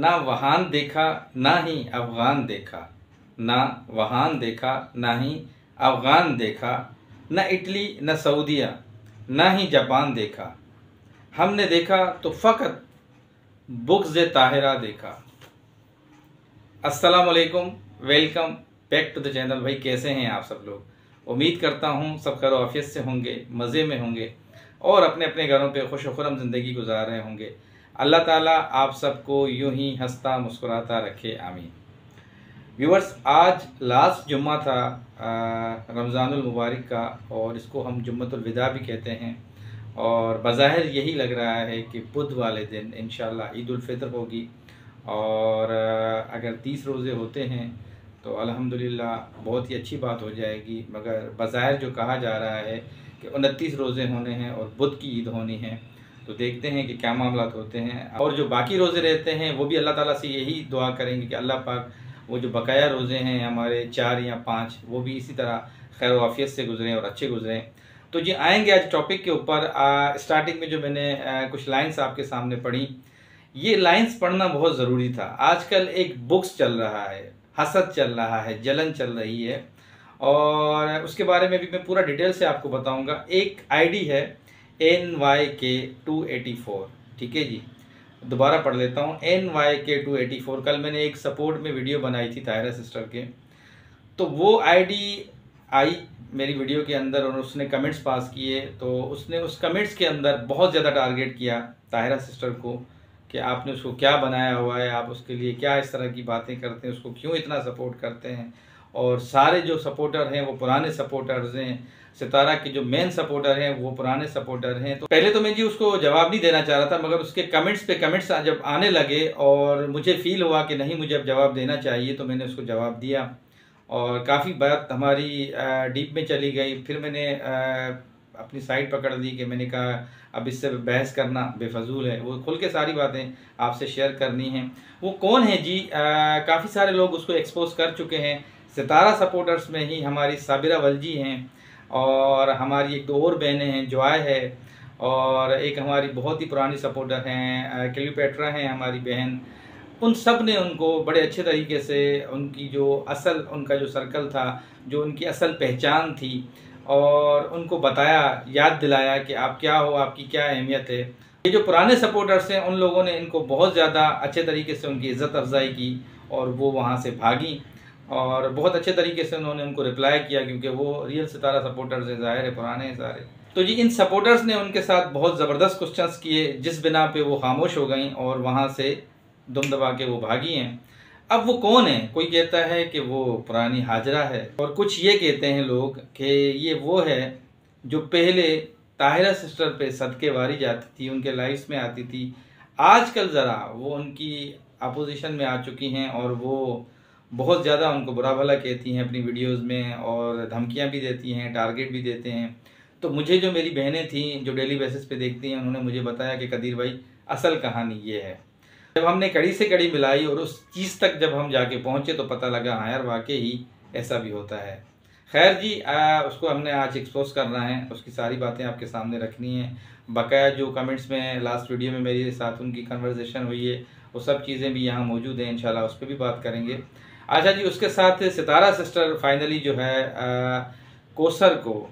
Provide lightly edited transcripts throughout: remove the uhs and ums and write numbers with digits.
ना वहान देखा ना ही अफ़गान देखा, ना वहान देखा ना ही अफ़गान देखा, न इटली न सऊदिया ना ही जापान देखा, हमने देखा तो फ़कत बुग़्ज़ ताहिरा देखा। अस्सलाम वालेकुम, welcome back to the channel. भाई कैसे हैं आप सब लोग? उम्मीद करता हूँ सब खैर आफियत से होंगे, मज़े में होंगे और अपने अपने घरों पे खुश खुरम ज़िंदगी गुजार रहे होंगे। अल्लाह ताला आप सबको यूं ही हंसता मुस्कुराता रखे, आमीन। व्यूअर्स, आज लास्ट जुम्मा था रमज़ानुल मुबारक का, और इसको हम जुम्मतुल विदा भी कहते हैं। और बज़ाहिर यही लग रहा है कि बुध वाले दिन इंशाअल्लाह ईद उल फितर होगी, और अगर 30 रोज़े होते हैं तो अल्हम्दुलिल्लाह बहुत ही अच्छी बात हो जाएगी। मगर बज़ाहिर जो कहा जा रहा है कि 29 रोज़े होने हैं और बुध की ईद होनी है, तो देखते हैं कि क्या मामला होते हैं। और जो बाकी रोज़े रहते हैं वो भी अल्लाह ताला से यही दुआ करेंगे कि अल्लाह पाक वो जो बकाया रोज़े हैं हमारे 4 या 5, वो भी इसी तरह खैर वाफियत से गुजरें और अच्छे गुजरें। तो जी आएंगे आज टॉपिक के ऊपर। स्टार्टिंग में जो मैंने कुछ लाइन्स आपके सामने पढ़ी, ये लाइंस पढ़ना बहुत ज़रूरी था। आजकल एक बुक्स चल रहा है, हसद चल रहा है, जलन चल रही है, और उसके बारे में भी मैं पूरा डिटेल से आपको बताऊंगा। एक आईडी है NYK284, ठीक है जी, दोबारा पढ़ लेता हूँ, NYK284। कल मैंने एक सपोर्ट में वीडियो बनाई थी ताहिरा सिस्टर के, तो वो आईडी आई मेरी वीडियो के अंदर और उसने कमेंट्स पास किए। तो उसने उस कमेंट्स के अंदर बहुत ज़्यादा टारगेट किया ताहिरा सिस्टर को कि आपने उसको क्या बनाया हुआ है, आप उसके लिए क्या इस तरह की बातें करते हैं, उसको क्यों इतना सपोर्ट करते हैं। और सारे जो सपोर्टर हैं वो पुराने सपोर्टर्स हैं, सितारा के जो मेन सपोर्टर हैं वो पुराने सपोर्टर हैं। तो पहले तो मैं जी उसको जवाब नहीं देना चाह रहा था, मगर उसके कमेंट्स पे कमेंट्स जब आने लगे और मुझे फील हुआ कि नहीं, मुझे अब जवाब देना चाहिए, तो मैंने उसको जवाब दिया। और काफ़ी बात हमारी डीप में चली गई। फिर मैंने अपनी साइड पकड़ ली कि मैंने कहा अब इससे बहस करना बेफजूल है, वो खुल के सारी बातें आपसे शेयर करनी हैं। वो कौन है जी? काफ़ी सारे लोग उसको एक्सपोज कर चुके हैं। सितारा सपोर्टर्स में ही हमारी साबिरा वलजी हैं, और हमारी एक 2 और बहनें हैं, जॉय है, और एक हमारी बहुत ही पुरानी सपोर्टर हैं क्लियोपेट्रा हैं हमारी बहन। उन सब ने उनको बड़े अच्छे तरीके से उनकी जो असल उनका जो सर्कल था, जो उनकी असल पहचान थी, और उनको बताया, याद दिलाया कि आप क्या हो, आपकी क्या अहमियत है। ये जो पुराने सपोर्टर्स हैं उन लोगों ने इनको बहुत ज़्यादा अच्छे तरीके से उनकी इज़्ज़त अफजाई की, और वो वहाँ से भागी, और बहुत अच्छे तरीके से उन्होंने उनको रिप्लाई किया, क्योंकि वो रियल सितारा सपोर्टर्स हैं, ज़ाहिर है पुराने हैं सारे। तो जी इन सपोर्टर्स ने उनके साथ बहुत ज़बरदस्त क्वेश्चंस किए, जिस बिना पे वो खामोश हो गई और वहाँ से दुम दबा के वो भागी हैं। अब वो कौन है? कोई कहता है कि वो पुरानी हाजरा है, और कुछ ये कहते हैं लोग कि ये वो है जो पहले ताहिरा सिस्टर पे सदके वारी जाती थी, उनके लाइफ्स में आती थी। आजकल ज़रा वो उनकी अपोजिशन में आ चुकी हैं, और वो बहुत ज़्यादा उनको बुरा भला कहती हैं अपनी वीडियोस में, और धमकियां भी देती हैं, टारगेट भी देते हैं। तो मुझे जो मेरी बहनें थी जो डेली बेसिस पे देखती हैं, उन्होंने मुझे बताया कि कदीर भाई असल कहानी ये है। जब हमने कड़ी से कड़ी मिलाई और उस चीज़ तक जब हम जाके पहुँचे तो पता लगा हाँ यार वाकई ही ऐसा भी होता है। खैर जी उसको हमने आज एक्सपोज करना है, उसकी सारी बातें आपके सामने रखनी है। बकाया जो कमेंट्स में लास्ट वीडियो में मेरे साथ उनकी कन्वर्सेशन हुई है, वो सब चीज़ें भी यहाँ मौजूद हैं, इंशाल्लाह उस पर भी बात करेंगे। अच्छा जी, उसके साथ सितारा सिस्टर फाइनली जो है कोसर को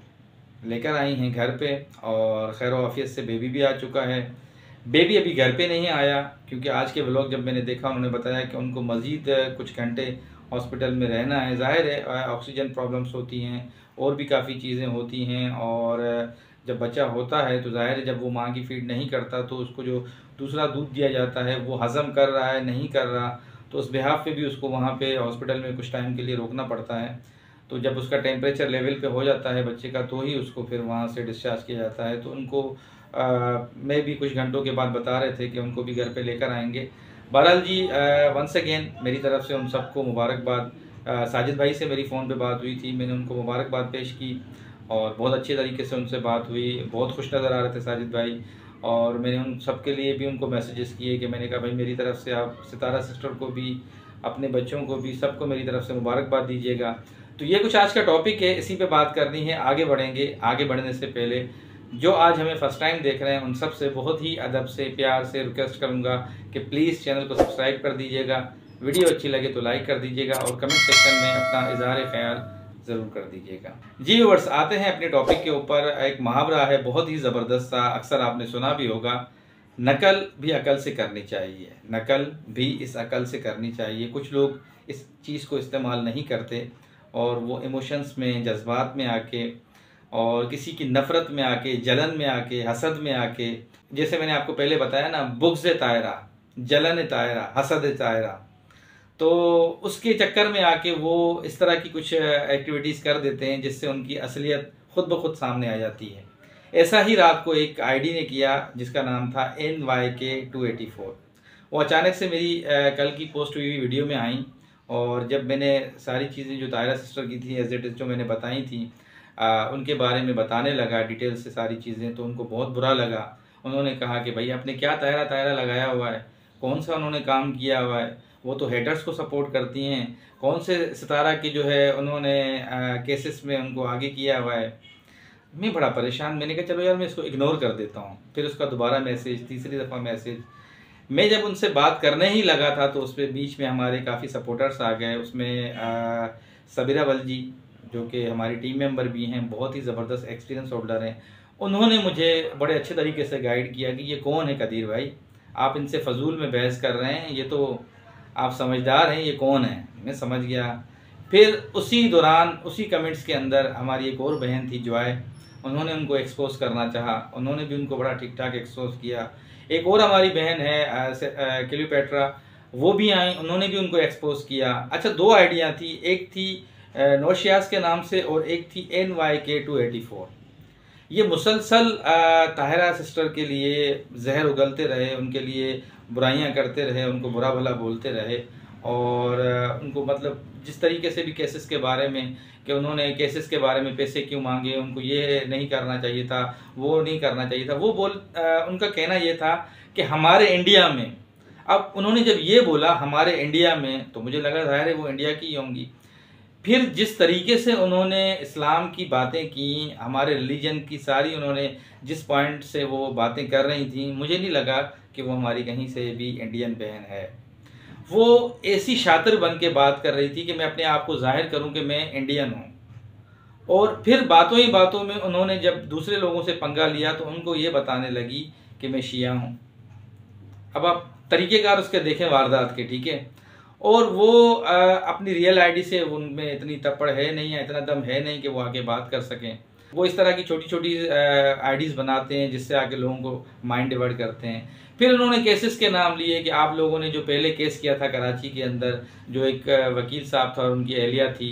लेकर आई हैं घर पे, और खैर वाफियत से बेबी भी आ चुका है। बेबी अभी घर पे नहीं आया, क्योंकि आज के व्लॉग जब मैंने देखा उन्होंने बताया कि उनको मज़ीद कुछ घंटे हॉस्पिटल में रहना है। ज़ाहिर है ऑक्सीजन प्रॉब्लम्स होती हैं और भी काफ़ी चीज़ें होती हैं, और जब बच्चा होता है तो ज़ाहिर है जब वो माँ की फीड नहीं करता तो उसको जो दूसरा दूध दिया जाता है वो हज़म कर रहा है नहीं कर रहा, तो उस बिहाफ पे भी उसको वहाँ पे हॉस्पिटल में कुछ टाइम के लिए रोकना पड़ता है। तो जब उसका टेम्परेचर लेवल पे हो जाता है बच्चे का, तो ही उसको फिर वहाँ से डिस्चार्ज किया जाता है। तो उनको मैं भी कुछ घंटों के बाद बता रहे थे कि उनको भी घर पे लेकर आएंगे। बहरहाल जी वंस अगेन मेरी तरफ से उन सबको मुबारकबाद। साजिद भाई से मेरी फ़ोन पे बात हुई थी, मैंने उनको मुबारकबाद पेश की, और बहुत अच्छे तरीके से उनसे बात हुई, बहुत खुश नज़र आ रहे थे साजिद भाई। और मैंने उन सब के लिए भी उनको मैसेजेस किए कि मैंने कहा भाई मेरी तरफ से आप सितारा सिस्टर को भी, अपने बच्चों को भी, सबको मेरी तरफ से मुबारकबाद दीजिएगा। तो ये कुछ आज का टॉपिक है, इसी पे बात करनी है। आगे बढ़ेंगे। आगे बढ़ने से पहले जो आज हमें फर्स्ट टाइम देख रहे हैं उन सब से बहुत ही अदब से प्यार से रिक्वेस्ट करूंगा कि प्लीज़ चैनल को सब्सक्राइब कर दीजिएगा, वीडियो अच्छी लगे तो लाइक कर दीजिएगा और कमेंट सेक्शन में अपना इज़हार ख्याल ज़रूर कर दीजिएगा। जी व्यूअर्स, आते हैं अपने टॉपिक के ऊपर। एक मुहावरा है बहुत ही ज़बरदस्त सा, अक्सर आपने सुना भी होगा, नकल भी अकल से करनी चाहिए, नकल भी इस अकल से करनी चाहिए। कुछ लोग इस चीज़ को इस्तेमाल नहीं करते और वो इमोशंस में, जज्बात में आके और किसी की नफ़रत में आके, जलन में आके, हसद में आके, जैसे मैंने आपको पहले बताया ना, बुग़्ज़ तायरा, जलन तायरा, हसद तायरा, तो उसके चक्कर में आके वो इस तरह की कुछ एक्टिविटीज़ कर देते हैं जिससे उनकी असलियत खुद ब खुद सामने आ जाती है। ऐसा ही रात को एक आईडी ने किया जिसका नाम था NYK284। वो अचानक से मेरी कल की पोस्ट हुई वीडियो में आई और जब मैंने सारी चीज़ें जो तायरा सिस्टर की थी एज इट इज़ जो मैंने बताई थी उनके बारे में बताने लगा डिटेल से सारी चीज़ें, तो उनको बहुत बुरा लगा। उन्होंने कहा कि भाई आपने क्या तायरा तायरा लगाया हुआ है, कौन सा उन्होंने काम किया हुआ है, वो तो हेटर्स को सपोर्ट करती हैं, कौन से सितारा के जो है उन्होंने केसेस में उनको आगे किया हुआ है। मैं बड़ा परेशान, मैंने कहा चलो यार मैं इसको इग्नोर कर देता हूँ। फिर उसका दोबारा मैसेज, तीसरी दफ़ा मैसेज, मैं जब उनसे बात करने ही लगा था तो उस पर बीच में हमारे काफ़ी सपोर्टर्स आ गए। उसमें सबीरा वल जी जो कि हमारी टीम मेंबर भी हैं, बहुत ही ज़बरदस्त एक्सपीरियंस होल्डर हैं, उन्होंने मुझे बड़े अच्छे तरीके से गाइड किया कि ये कौन है कदीर भाई, आप इनसे फजूल में बहस कर रहे हैं, ये तो आप समझदार हैं, ये कौन है। मैं समझ गया। फिर उसी दौरान उसी कमेंट्स के अंदर हमारी एक और बहन थी जॉय, उन्होंने उनको एक्सपोज करना चाहा, उन्होंने भी उनको बड़ा ठीक ठाक एक्सपोज किया। एक और हमारी बहन है क्लियोपेट्रा, वो भी आई, उन्होंने भी उनको एक्सपोज किया। अच्छा, दो आइडिया थी, एक थी नौशियाज के नाम से और एक थी NYK284। ये मुसलसल ताहिरा सिस्टर के लिए जहर उगलते रहे, उनके लिए बुराइयां करते रहे, उनको बुरा भला बोलते रहे और उनको मतलब जिस तरीके से भी केसेस के बारे में कि उन्होंने केसेस के बारे में पैसे क्यों मांगे, उनको ये नहीं करना चाहिए था, वो नहीं करना चाहिए था, वो उनका कहना ये था कि हमारे इंडिया में, अब उन्होंने जब ये बोला हमारे इंडिया में तो मुझे लगा ज़ाहिर है वो इंडिया की ही होंगी। फिर जिस तरीके से उन्होंने इस्लाम की बातें की, हमारे रिलीजन की सारी उन्होंने जिस पॉइंट से वो बातें कर रही थी, मुझे नहीं लगा कि वो हमारी कहीं से भी इंडियन बहन है। वो ऐसी शातिर बन के बात कर रही थी कि मैं अपने आप को जाहिर करूं कि मैं इंडियन हूं। और फिर बातों ही बातों में उन्होंने जब दूसरे लोगों से पंगा लिया तो उनको ये बताने लगी कि मैं शिया हूं। अब आप तरीक़ेकार उसके देखें वारदात के, ठीक है। और वो अपनी रियल आईडी से उनमें इतनी तपड़ है नहीं है, इतना दम है नहीं कि वो आके बात कर सकें। वो इस तरह की छोटी छोटी आईडीज़ बनाते हैं जिससे आके लोगों को माइंड डिवर्ट करते हैं। फिर उन्होंने केसेस के नाम लिए कि आप लोगों ने जो पहले केस किया था कराची के अंदर, जो एक वकील साहब था और उनकी एहलिया थी,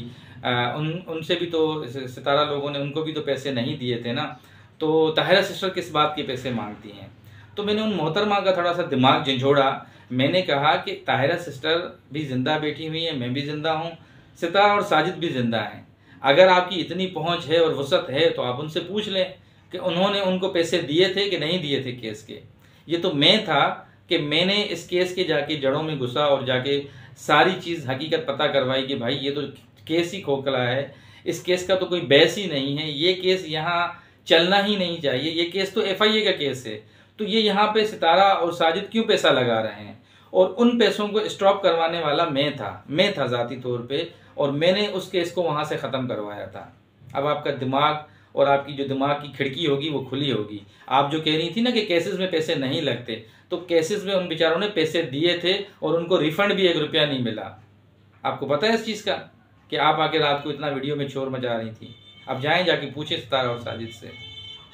उनसे भी तो सितारा लोगों ने उनको भी तो पैसे नहीं दिए थे ना, तो ताहिरा सिस्टर किस बात के पैसे मांगती हैं। तो मैंने उन मोहतरमा का थोड़ा सा दिमाग झंझोड़ा। मैंने कहा कि ताहिरा सिस्टर भी ज़िंदा बैठी हुई है, मैं भी ज़िंदा हूँ, सितारा और साजिद भी ज़िंदा हैं। अगर आपकी इतनी पहुँच है और वसअत है तो आप उनसे पूछ लें कि उन्होंने उनको पैसे दिए थे कि नहीं दिए थे केस के। ये तो मैं था कि मैंने इस केस के जाके जड़ों में घुसा और जाके सारी चीज़ हकीकत पता करवाई कि भाई ये तो केस ही खोखला है, इस केस का तो कोई बहस ही नहीं है, ये केस यहाँ चलना ही नहीं चाहिए, ये केस तो FIA का केस है, तो ये यहाँ पे सितारा और साजिद क्यों पैसा लगा रहे हैं। और उन पैसों को स्टॉप करवाने वाला मैं था ज़ाती तौर पे, और मैंने उस केस को वहाँ से ख़त्म करवाया था। अब आपका दिमाग और आपकी जो दिमाग की खिड़की होगी वो खुली होगी। आप जो कह रही थी ना कि केसेस में पैसे नहीं लगते, तो केसेस में उन बेचारों ने पैसे दिए थे और उनको रिफ़ंड भी 1 रुपया नहीं मिला। आपको पता है इस चीज़ का कि आप आके रात को इतना वीडियो में शोर मचा रही थी। अब जाएँ जाके पूछे सितारा और साजिद से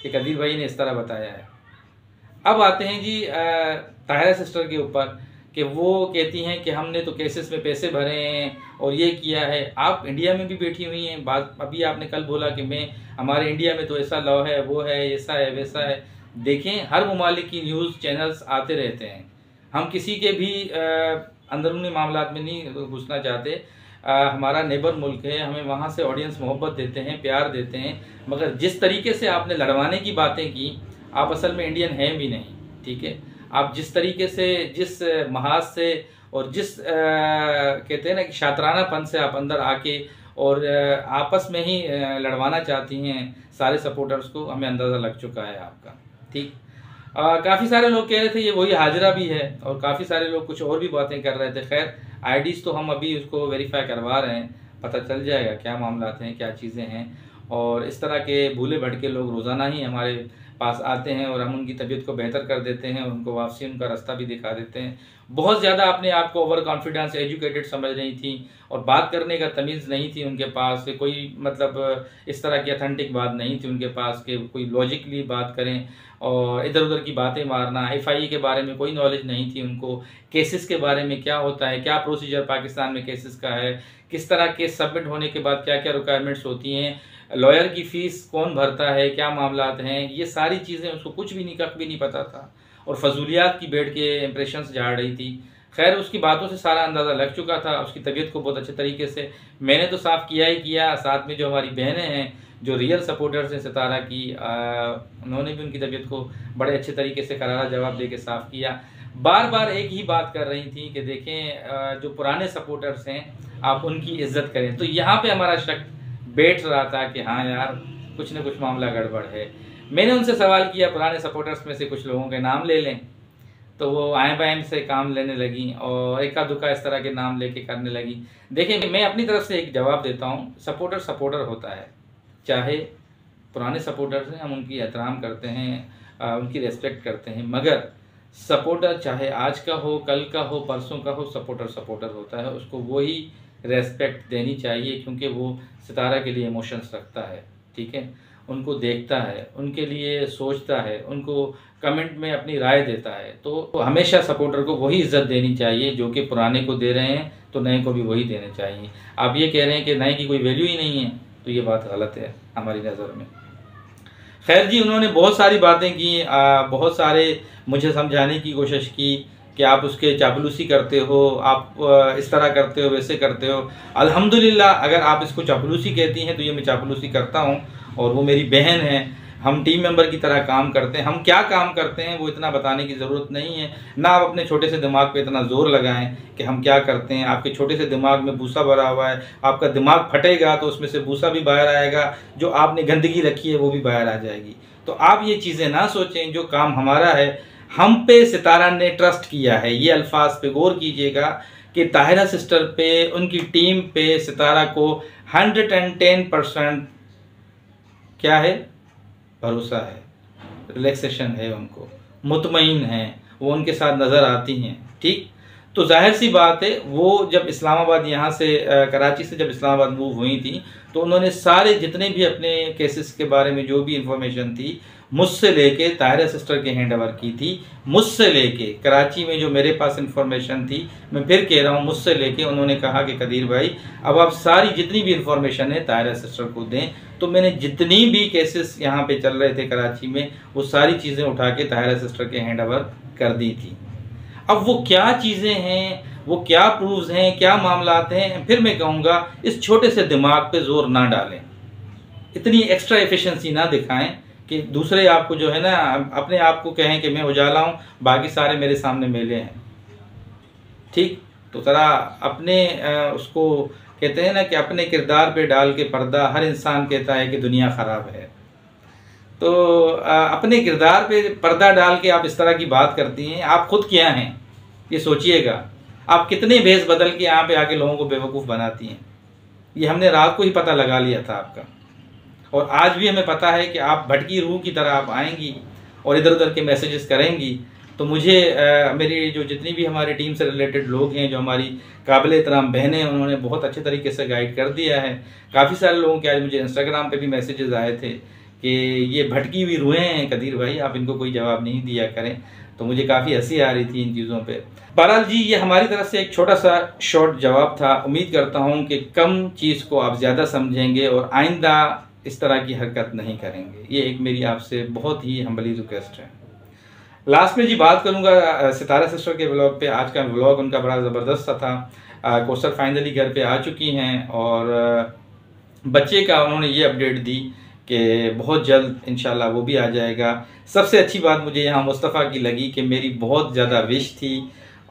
कि कदीर भाई ने इस तरह बताया है। अब आते हैं जी ताहिरा सिस्टर के ऊपर कि वो कहती हैं कि हमने तो केसेस में पैसे भरे हैं और ये किया है। आप इंडिया में भी बैठी हुई हैं, बात अभी आपने कल बोला कि मैं हमारे इंडिया में तो ऐसा लॉ है, वो है, ऐसा है, वैसा है। देखें, हर ममालिक की न्यूज़ चैनल्स आते रहते हैं, हम किसी के भी अंदरूनी मामलात में नहीं घुसना चाहते। हमारा नेबर मुल्क है, हमें वहाँ से ऑडियंस मोहब्बत देते हैं, प्यार देते हैं, मगर जिस तरीके से आपने लड़वाने की बातें की, आप असल में इंडियन हैं भी नहीं, ठीक है। आप जिस तरीके से, जिस महाज से और जिस कहते हैं ना कि शातरानापन से आप अंदर आके और आपस में ही लड़वाना चाहती हैं सारे सपोर्टर्स को, हमें अंदाज़ा लग चुका है आपका। ठीक, काफ़ी सारे लोग कह रहे थे ये वही हाजरा भी है, और काफ़ी सारे लोग कुछ और भी बातें कर रहे थे। खैर आईडीज़ तो हम अभी उसको वेरीफाई करवा रहे हैं, पता चल जाएगा क्या मामला हैं, क्या चीज़ें हैं। और इस तरह के भूले भटके लोग रोज़ाना ही हमारे पास आते हैं और हम उनकी तबीयत को बेहतर कर देते हैं और उनको वापसी उनका रास्ता भी दिखा देते हैं। बहुत ज़्यादा अपने आप को ओवर कॉन्फिडेंस, एजुकेटेड समझ रही थी और बात करने का तमीज़ नहीं थी उनके पास, कोई मतलब इस तरह की अथेंटिक बात नहीं थी उनके पास कि कोई लॉजिकली बात करें, और इधर उधर की बातें मारना। FIE के बारे में कोई नॉलेज नहीं थी उनको, केसेस के बारे में क्या होता है, क्या प्रोसीजर पाकिस्तान में केसेस का है, किस तरह केस सबमिट होने के बाद क्या क्या रिक्वायरमेंट्स होती हैं, लॉयर की फ़ीस कौन भरता है, क्या मामलात हैं, ये सारी चीज़ें उसको कुछ भी नहीं, कख भी नहीं पता था, और फजूलियात की बैठ के इंप्रेशंस झाड़ रही थी। खैर उसकी बातों से सारा अंदाज़ा लग चुका था, उसकी तबीयत को बहुत अच्छे तरीके से मैंने तो साफ़ किया ही किया, साथ में जो हमारी बहनें हैं जो रियल सपोर्टर्स हैं सितारा की, उन्होंने भी उनकी तबीयत को बड़े अच्छे तरीके से करारा जवाब दे के साफ़ किया। बार बार एक ही बात कर रही थी कि देखें जो पुराने सपोर्टर्स हैं आप उनकी इज्जत करें। तो यहाँ पे हमारा शक बैठ रहा था कि हाँ यार कुछ न कुछ मामला गड़बड़ है। मैंने उनसे सवाल किया पुराने सपोर्टर्स में से कुछ लोगों के नाम ले लें, तो वो आए बाएं से काम लेने लगी और एका दुका इस तरह के नाम लेके करने लगी। देखिए मैं अपनी तरफ से एक जवाब देता हूँ, सपोर्टर सपोर्टर होता है, चाहे पुराने सपोर्टर्स हैं हम उनकी एहतराम करते हैं, उनकी रेस्पेक्ट करते हैं, मगर सपोर्टर चाहे आज का हो, कल का हो, परसों का हो, सपोर्टर सपोर्टर होता है, उसको वही रेस्पेक्ट देनी चाहिए क्योंकि वो सितारा के लिए इमोशंस रखता है। ठीक है, उनको देखता है, उनके लिए सोचता है, उनको कमेंट में अपनी राय देता है, तो हमेशा सपोर्टर को वही इज्जत देनी चाहिए जो कि पुराने को दे रहे हैं, तो नए को भी वही देने चाहिए। आप ये कह रहे हैं कि नए की कोई वैल्यू ही नहीं है, तो ये बात गलत है हमारी नज़र में। खैर जी, उन्होंने बहुत सारी बातें की, बहुत सारे मुझे समझाने की कोशिश की कि आप उसके चापलूसी करते हो, आप इस तरह करते हो, वैसे करते हो। अल्हम्दुलिल्लाह अगर आप इसको चापलूसी कहती हैं तो ये मैं चापलूसी करता हूँ, और वो मेरी बहन है, हम टीम मेंबर की तरह काम करते हैं। हम क्या काम करते हैं वो इतना बताने की ज़रूरत नहीं है, ना आप अपने छोटे से दिमाग पे इतना ज़ोर लगाएं कि हम क्या करते हैं। आपके छोटे से दिमाग में भूसा भरा हुआ है, आपका दिमाग फटेगा तो उसमें से भूसा भी बाहर आएगा, जो आपने गंदगी रखी है वो भी बाहर आ जाएगी। तो आप ये चीज़ें ना सोचें, जो काम हमारा है, हम पे सितारा ने ट्रस्ट किया है। ये अल्फाज पे गौर कीजिएगा कि ताहिरा सिस्टर पे, उनकी टीम पे सितारा को 110% क्या है, भरोसा है, रिलैक्सेशन है, उनको मुतमईन है, वो उनके साथ नज़र आती हैं। ठीक, तो जाहिर सी बात है वो जब इस्लामाबाद यहाँ से कराची से जब इस्लामाबाद मूव हुई थी तो उन्होंने सारे जितने भी अपने केसेस के बारे में जो भी इंफॉर्मेशन थी मुझसे लेके ताहिरा सिस्टर के हैंड ओवर की थी। मुझसे लेके कराची में जो मेरे पास इंफॉर्मेशन थी, मैं फिर कह रहा हूँ, मुझसे लेके उन्होंने कहा कि कदीर भाई अब आप सारी जितनी भी इंफॉर्मेशन है ताहिरा सिस्टर को दें। तो मैंने जितनी भी केसेस यहाँ पे चल रहे थे कराची में वो सारी चीज़ें उठा के ताहिरा सिस्टर के हैंड ओवर कर दी थी। अब वो क्या चीज़ें हैं, वो क्या प्रूफ्स हैं, क्या मामलात हैं, फिर मैं कहूँगा इस छोटे से दिमाग पे जोर ना डालें, इतनी एक्स्ट्रा एफिशिएंसी ना दिखाएं कि दूसरे आपको जो है ना अपने आप को कहें कि मैं उजाला हूँ, बाकी सारे मेरे सामने मेले हैं। ठीक, तो ज़रा अपने उसको कहते हैं ना कि अपने किरदार पे डाल के पर्दा, हर इंसान कहता है कि दुनिया ख़राब है, तो अपने किरदार पे पर्दा डाल के आप इस तरह की बात करती हैं। आप खुद क्या हैं ये सोचिएगा, आप कितने भेस बदल के यहाँ पे आके लोगों को बेवकूफ़ बनाती हैं। ये हमने रात को ही पता लगा लिया था आपका, और आज भी हमें पता है कि आप भटकी रूह की तरह आप आएंगी और इधर उधर के मैसेजेस करेंगी। तो मुझे मेरी जो जितनी भी हमारी टीम से रिलेटेड लोग हैं, जो हमारी काबिल एहतराम बहनें हैं, उन्होंने बहुत अच्छे तरीके से गाइड कर दिया है। काफ़ी सारे लोगों के आज मुझे इंस्टाग्राम पे भी मैसेजेस आए थे कि ये भटकी हुई रूहें हैं कदीर भाई, आप इनको कोई जवाब नहीं दिया करें। तो मुझे काफ़ी हंसी आ रही थी इन चीज़ों पे। बहरहाल जी, ये हमारी तरफ से एक छोटा सा शॉर्ट जवाब था। उम्मीद करता हूँ कि कम चीज़ को आप ज़्यादा समझेंगे और आइंदा इस तरह की हरकत नहीं करेंगे। ये एक मेरी आपसे बहुत ही हम्बली रिक्वेस्ट है। लास्ट में जी बात करूँगा सितारा सिस्टर के व्लॉग पे। आज का व्लॉग उनका बड़ा ज़बरदस्त था। कौसर फाइनली घर पे आ चुकी हैं और बच्चे का उन्होंने ये अपडेट दी कि बहुत जल्द इंशाल्लाह वो भी आ जाएगा। सबसे अच्छी बात मुझे यहाँ मुस्तफ़ा की लगी कि मेरी बहुत ज़्यादा विश थी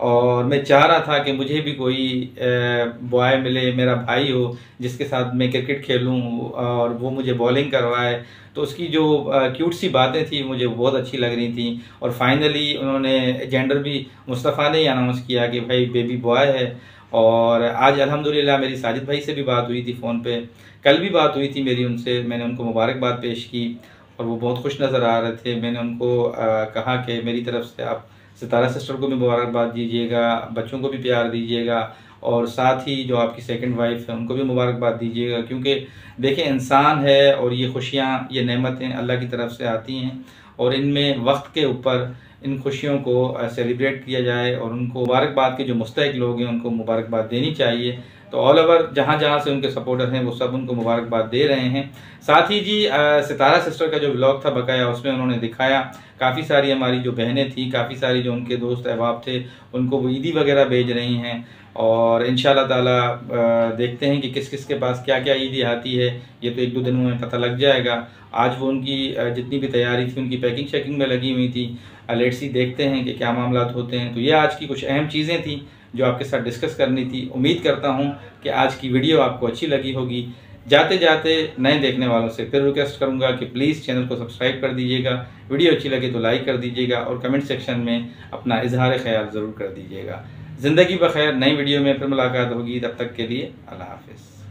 और मैं चाह रहा था कि मुझे भी कोई बॉय मिले, मेरा भाई हो, जिसके साथ मैं क्रिकेट खेलूं और वो मुझे बॉलिंग करवाए। तो उसकी जो क्यूट सी बातें थी मुझे बहुत अच्छी लग रही थी। और फाइनली उन्होंने जेंडर भी मुस्तफ़ा ने ही अनाउंस किया कि भाई बेबी बॉय है। और आज अल्हम्दुलिल्लाह मेरी साजिद भाई से भी बात हुई थी फ़ोन पे, कल भी बात हुई थी मेरी उनसे, मैंने उनको मुबारकबाद पेश की और वो बहुत खुश नज़र आ रहे थे। मैंने उनको कहा कि मेरी तरफ़ से आप सितारा सिस्टर को भी मुबारकबाद दीजिएगा, बच्चों को भी प्यार दीजिएगा और साथ ही जो आपकी सेकंड वाइफ है उनको भी मुबारकबाद दीजिएगा। क्योंकि देखिए इंसान है और ये खुशियाँ, ये नेमतें अल्लाह की तरफ से आती हैं और इनमें वक्त के ऊपर इन खुशियों को सेलिब्रेट किया जाए और उनको मुबारकबाद के जो मुस्तहिक लोग हैं उनको मुबारकबाद देनी चाहिए। तो ऑल ओवर जहाँ जहाँ से उनके सपोर्टर हैं वो सब उनको मुबारकबाद दे रहे हैं। साथ ही जी सितारा सिस्टर का जो व्लॉग था बकाया, उसमें उन्होंने दिखाया काफ़ी सारी हमारी जो बहनें थी, काफ़ी सारी जो उनके दोस्त अहबाब थे, उनको वो ईदी वगैरह भेज रही हैं। और इंशाल्लाह ताला देखते हैं कि किस किस के पास क्या क्या ईदी आती है, ये तो 1-2 दिनों में पता लग जाएगा। आज वो उनकी जितनी भी तैयारी थी उनकी पैकिंग शैकिंग में लगी हुई थी। लेट्स सी देखते हैं कि क्या मामलात होते हैं। तो ये आज की कुछ अहम चीज़ें थी जो आपके साथ डिस्कस करनी थी। उम्मीद करता हूँ कि आज की वीडियो आपको अच्छी लगी होगी। जाते जाते नए देखने वालों से फिर रिक्वेस्ट करूँगा कि प्लीज़ चैनल को सब्सक्राइब कर दीजिएगा, वीडियो अच्छी लगे तो लाइक कर दीजिएगा और कमेंट सेक्शन में अपना इजहार ख्याल ज़रूर कर दीजिएगा। ज़िंदगी बखैर, नई वीडियो में फिर मुलाकात होगी, तब तक के लिए अल्लाह हाफ़िज़।